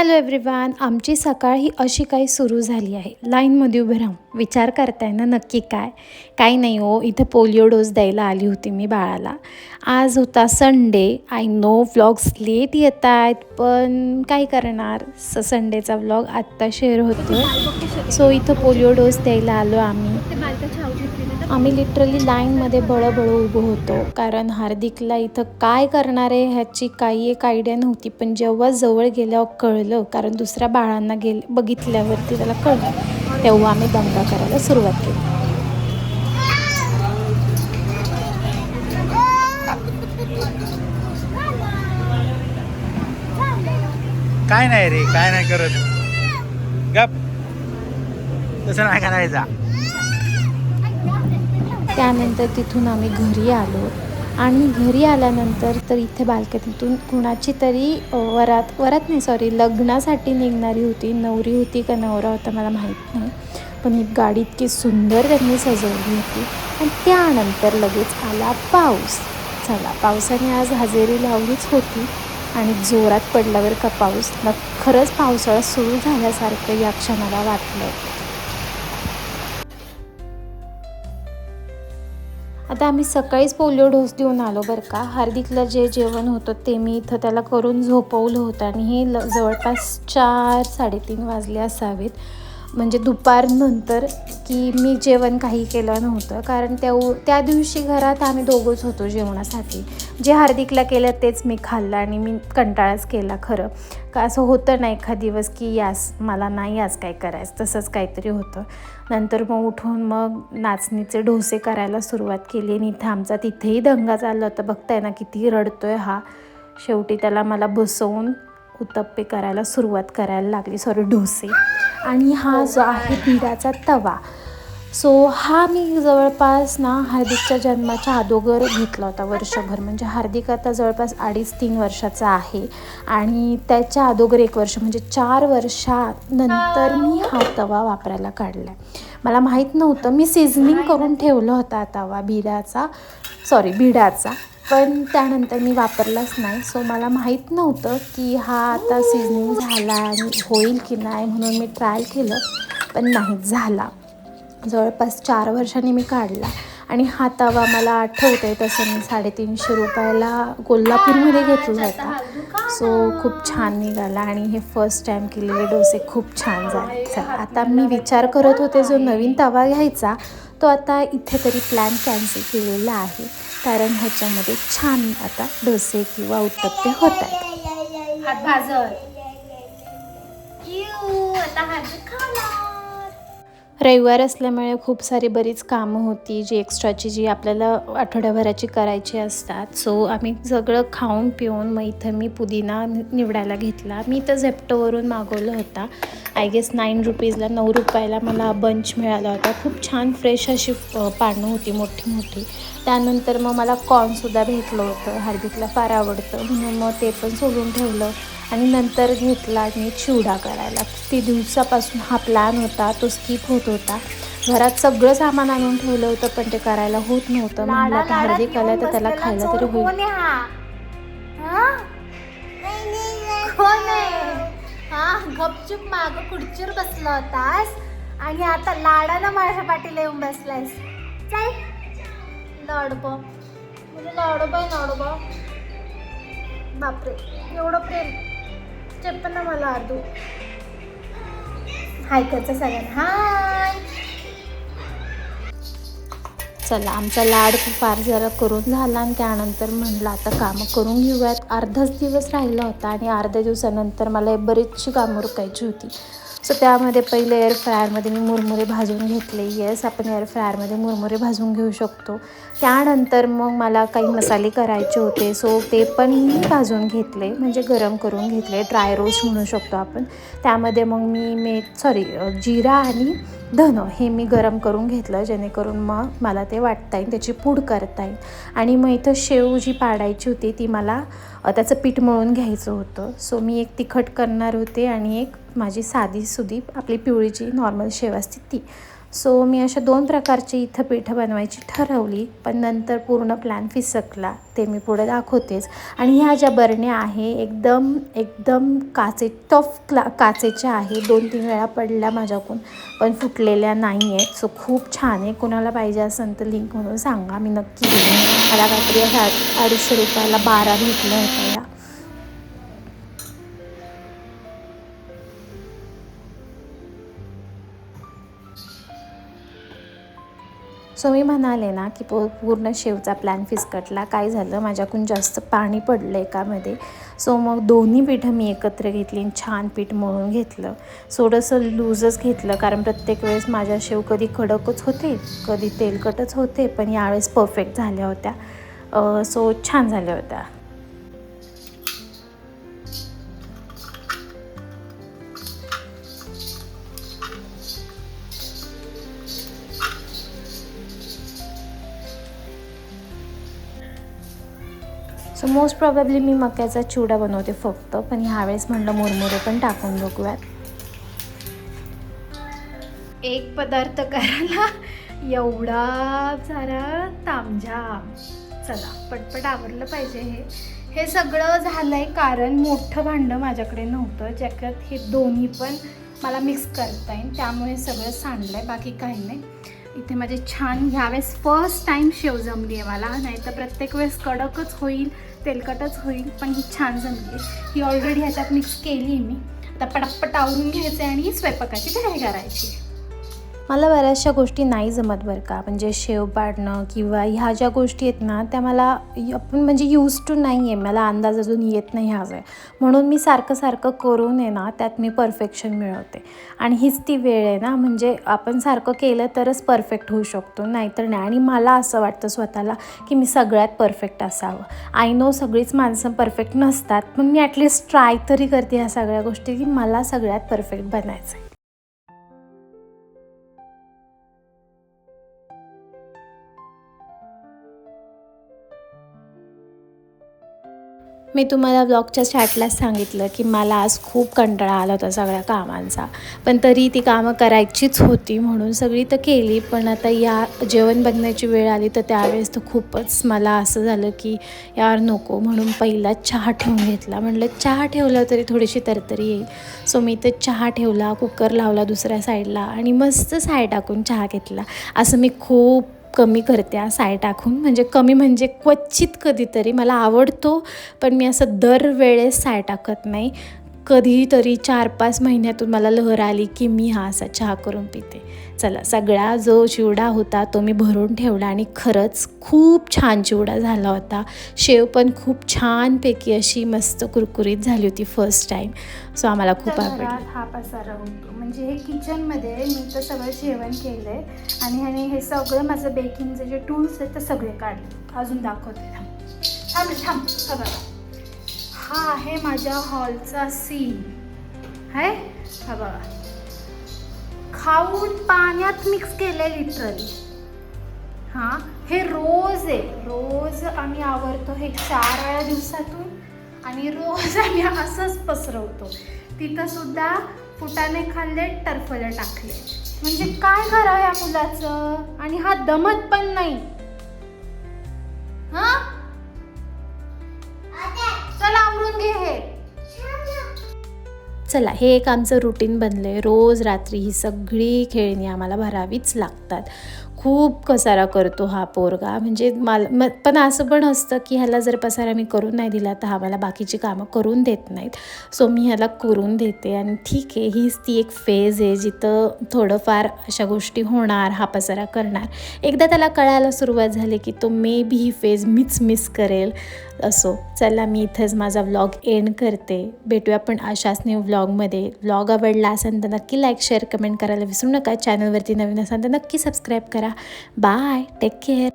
Hello everyone, आमची सकाळ ही अशी काही सुरू झाली आहे. लाईनमध्ये उभे राहून विचार करताय ना नक्की काय? काही नाही हो, इथं पोलिओ डोस द्यायला आली होती मी बाळाला. आज होता Sunday. I know vlogs late येत आहेत, पण काय करणार, संडेचा व्लॉग आत्ता शेअर होतो. सो इथं पोलिओ डोस द्यायला आलो आम्ही लिटरली लाईनमध्ये बळबळ उभं होतो, कारण हार्दिकला इथं काय करणार आहे ह्याची काही एक आयडिया नव्हती. पण जेव्हा जवळ गेल्यावर कळलं, कारण दुसऱ्या बाळांना बघितल्यावरती त्याला कळलं, तेव्हा आम्ही दंगा करायला सुरुवात केली. काय नाही रे, काय नाही करत, गप, तसं नाही करायचा. त्यानंतर तिथून आम्ही घरी आलो आणि घरी आल्यानंतर तर इथे बाल्कनीतून कुणाची तरी लग्नासाठी निघणारी होती. नवरी होती का नवरा होता मला माहीत नाही, पण ही गाडी इतकी सुंदर त्यांनी सजवली होती. आणि त्यानंतर लगेच आला पाऊस. चला, पावसाने आज हजेरी लावलीच होती आणि जोरात पडल्यावर का पाऊस, खरंच पावसाळा सुरू झाल्यासारखं या क्षणाला वाटलं. आता आम्ही सकाळीच पोलिओ डोस देऊन आलो बरं का. हार्दिकला जे जेवण होतं ते मी इथं त्याला करून झोपवलं होतं आणि हे जवळपास 4-3:30 वाजले असावेत, म्हणजे दुपारनंतर, की मी जेवण काही केलं नव्हतं. कारण त्या दिवशी घरात आम्ही दोघंच होतो जेवणासाठी. जे हार्दिकला केलं तेच मी खाल्लं आणि मी कंटाळाच केला खरं. का असं होतं ना एखाद दिवस की यास मला नाही आज काय करायचं, तसंच काहीतरी होतं. नंतर मग उठून मग नाचणीचे डोसे करायला सुरुवात केली आणि तिथेही दंगा चालला होता. बघताय ना किती रडतोय हा. शेवटी त्याला मला बसवून उत्तप्पे करायला सुरुवात करायला लागली, डोसे. आणि हा जो आहे बिडाचा तवा, सो हा मी जवळपास ना हार्दिकच्या जन्माच्या अगोदर घेतला होता वर्षभर. म्हणजे हार्दिक आता जवळपास 2.5-3 वर्षाचा आहे आणि त्याच्या अगोदर 1 वर्ष, म्हणजे 4 वर्षानंतर मी हा तवा वापरायला काढला आहे. मला माहीत नव्हतं, मी सिझनिंग करून ठेवला होता तवा भिडाचा, पण त्यानंतर मी वापरलाच नाही. सो मला माहीत नव्हतं की हा आता सिझनिंग झाला आणि होईल की नाही, म्हणून मी ट्राय केलं, पण नाही झाला. जवळपास 4 वर्षांनी मी काढला. आणि हा तवा मला आठवतं आहे तसं मी 350 रुपयाला कोल्हापूरमध्ये घेतला होता. सो खूप छान निघाला आणि हे फर्स्ट टाईम केलेले डोसे खूप छान झाले. चला, आता मी विचार करत होते जो नवीन तवा घ्यायचा तो आता इथे तरी प्लॅन कॅन्सल केलेला आहे, कारण ह्याच्यामध्ये छान आता डोसे किंवा उत्तप्पे होत आहेत. रविवार असल्यामुळे खूप सारी बरीच कामं होती जी एक्स्ट्राची, जी आपल्याला आठवड्याभराची करायची असतात. सो आम्ही सगळं खाऊन पिऊन मग इथं मी पुदिना निवडायला घेतला. मी तर झेप्टोवरून मागवलं होता. आय गेस 9 रुपीजला, 9 रुपयाला मला बंच मिळाला होता. खूप छान फ्रेश अशी पानं होती, मोठी मोठी. त्यानंतर मग मला कॉर्नसुद्धा भेटलं होतं. हार्दिकला फार आवडतं म्हणून मग ते पण सोडून ठेवलं. आणि नंतर घेतला मी चिवडा करायला. किती दिवसापासून हा प्लॅन होता, तो स्किप होत होता. घरात सगळं सामान आणून ठेवलं होतं, पण ते करायला होत नव्हतं. म्हणलं आता हार्दिक आला तर त्याला खायला तरी होईल. गपचूप माग खुर्चीवर बसला होतास आणि आता लाडानं माझ्या पाठीला येऊन बसलायस. लाडोबा, लाडोबा, बापरे, एवढं प्रेम चेप्पन ना मला अर्धू. हाय करचं सगळ्यांना, हाय. चला, आमचा लाड फार जरा करून झाला आणि त्यानंतर म्हणलं आता कामं करून घेऊयात. अर्धाच दिवस राहिला होता आणि अर्ध्या दिवसानंतर मला बरीचशी कामं उरकायची होती. सो त्यामध्ये पहिले एअर फ्रायरमध्ये मी मुरमुरे भाजून घेतले. येस, आपण एअर फ्रायरमध्ये मुरमुरे भाजून घेऊ शकतो. त्यानंतर मग मला काही मसाले करायचे होते, सो ते पण मी भाजून घेतले, म्हणजे गरम करून घेतले. ड्राय रोस्ट म्हणू शकतो आपण. त्यामध्ये मग मी जिरा आणि धनं हे मी गरम करून घेतलं, जेणेकरून मग मला ते वाटता येईल, त्याची पूड करता येईल. आणि मग इथं शेव जी पाडायची होती ती मला त्याचं पीठ मळून घ्यायचं होतं. सो मी एक तिखट करणार होते आणि एक माझी साधी सुधी आपली पिवळी जी नॉर्मल शेव असते ती. सो मी अशा 2 प्रकारची इथं पिठं बनवायची ठरवली, पण नंतर पूर्ण प्लॅन फिसकला. ते मी पुढे दाखवतेच. आणि ह्या ज्या बरण्या आहे एकदम काचेच्या आहे. 2-3 वेळा पडल्या माझ्याकडून, पण फुटलेल्या नाही आहेत. सो खूप छान आहे. कोणाला पाहिजे असेल तर लिंक म्हणून सांगा, मी नक्की देईन. मला काहीतरी 250 रुपयाला 12 भेटल्या होत्या या. सो मी म्हणाले ना की पूर्ण शेवचा प्लॅन फिसकटला. काय झालं, माझ्याकडून जास्त पाणी पडलं एकामध्ये. सो मग दोन्ही पिठं मी एकत्र घेतली आणि छान पीठ मळून घेतलं. थोडंसं लूजच घेतलं, कारण प्रत्येक वेळेस माझ्या शेव कधी कडकच होते, कधी तेलकटच होते, पण यावेळेस परफेक्ट झाल्या होत्या. सो छान झाल्या होत्या. सो मोस्ट प्रॉबेबली मी मक्याचा चिवडा बनवते फक्त, पण ह्यावेळेस म्हणलं मुरमुरे पण टाकून बघूयात. एक पदार्थ करायला एवढा सारा तामझाम. चला पटपट आवरलं पाहिजे. हे सगळं झालंय कारण मोठं भांडं माझ्याकडे नव्हतं, ज्याच्यात हे दोन्ही पण मला मिक्स करता येईल, त्यामुळे सगळं सांडलंय, बाकी काही नाही. इथे माझे छान ह्यावेळेस फर्स्ट टाईम शेव जमली आहे मला, नाही तर प्रत्येक वेळेस कडकच होईल, तेलकटच होईल, पण ही छान जमली. ही ऑलरेडी ह्याच्यात मिक्स केली आहे मी. आता पटापट आवरून घ्यायचं आणि स्वयंपाकाची तयारी करायची. मला बऱ्याचशा गोष्टी नाही जमत बरं का, म्हणजे शेव पाडणं किंवा ह्या ज्या गोष्टी आहेत ना, त्या मला आपण म्हणजे यूज टू नाही आहे, मला अंदाज अजून येत नाही ह्याचा. म्हणून मी सारखं करून आहे ना, त्यात मी परफेक्शन मिळवते. आणि हीच ती वेळ आहे ना, म्हणजे आपण सारखं केलं तरच परफेक्ट होऊ शकतो, नाहीतर नाही. आणि मला असं वाटतं स्वतःला की मी सगळ्यात परफेक्ट असावं. आय नो सगळीच माणसं परफेक्ट नसतात, पण मी ॲटलिस्ट ट्राय तरी करते ह्या सगळ्या गोष्टी, की मला सगळ्यात परफेक्ट बनायचं आहे. मी तुम्हाला ब्लॉगच्या चॅटलाच सांगितलं की मला आज खूप कंटाळा आला होता सगळ्या कामांचा, पण तरी ती कामं करायचीच होती म्हणून सगळी तर केली. पण आता या जेवण बनवायची वेळ आली तर त्यावेळेस तर खूपच मला असं झालं की यार नको, म्हणून पहिला चहा ठेवून घेतला. म्हटलं चहा ठेवला तरी थोडीशी तरतरी येईल. सो मी ते चहा ठेवला, कुकर लावला दुसऱ्या साईडला आणि मस्त साय टाकून चहा घेतला. असं मी खूप कमी करते साय टाकून, म्हणजे कमी म्हणजे क्वचित कधीतरी. मला आवडतो, पण मी असं दरवेळेस साय टाकत नाही. कधीतरी 4-5 महिन्यातून मला लहर आली की मी हा असा चहा करून पिते. चला, सगळा जो चिवडा होता तो मी भरून ठेवला आणि खरंच खूप छान चिवडा झाला होता. शेव पण खूप छानपैकी अशी मस्त कुरकुरीत झाली होती फर्स्ट टाईम. सो आम्हाला खूप आवडला. हा पसारा होतो, म्हणजे हे किचनमध्ये मी तर सगळं जेवण केलं आहे आणि ह्याने हे सगळं माझं बेकिंगचे जे टूल्स आहेत ते सगळे काढले. अजून दाखवते, थांब. हा आहे माझ्या हॉलचा सीन आहे, हा बघा, खाऊन पाण्यात मिक्स केले लिटरली. हां, हे रोज आहे, रोज आम्ही आवरतो हे 4 वेळा दिवसातून आणि रोज आम्ही असंच पसरवतो. तिथं सुद्धा फुटाणे खाल्ले, टरफलं टाकले. म्हणजे काय करावं या मुलाचं, आणि हा दमत पण नाही. हां, चला आवरून घे हे. चला, हे एक आमचं रुटीन बनलं आहे. रोज रात्री ही सगळी खेळणी आम्हाला भरावीच लागतात. खूप कसारा करतो हा पोरगा, म्हणजे पण असं पण असतं की ह्याला जर पसारा मी करून नाही दिला तर हा मला बाकीची कामं करून देत नाहीत. सो मी ह्याला करून देते आणि ठीक आहे, हीच ती एक फेज आहे जिथं थोडंफार अशा गोष्टी होणार, हा पसारा करणार. एकदा त्याला कळायला सुरुवात झाली की तो मे बी ही फेज मीच मिस करेल. असो, चला मी इथंच माझा व्लॉग एंड करते. भेटूया पण अशाच न्यू व्लॉगमध्ये. व्लॉग आवडला असेल तर नक्की लाईक, शेअर, कमेंट करायला विसरू नका. चॅनलवरती नवीन असाल तर नक्की सबस्क्राईब करा. Bye, take care.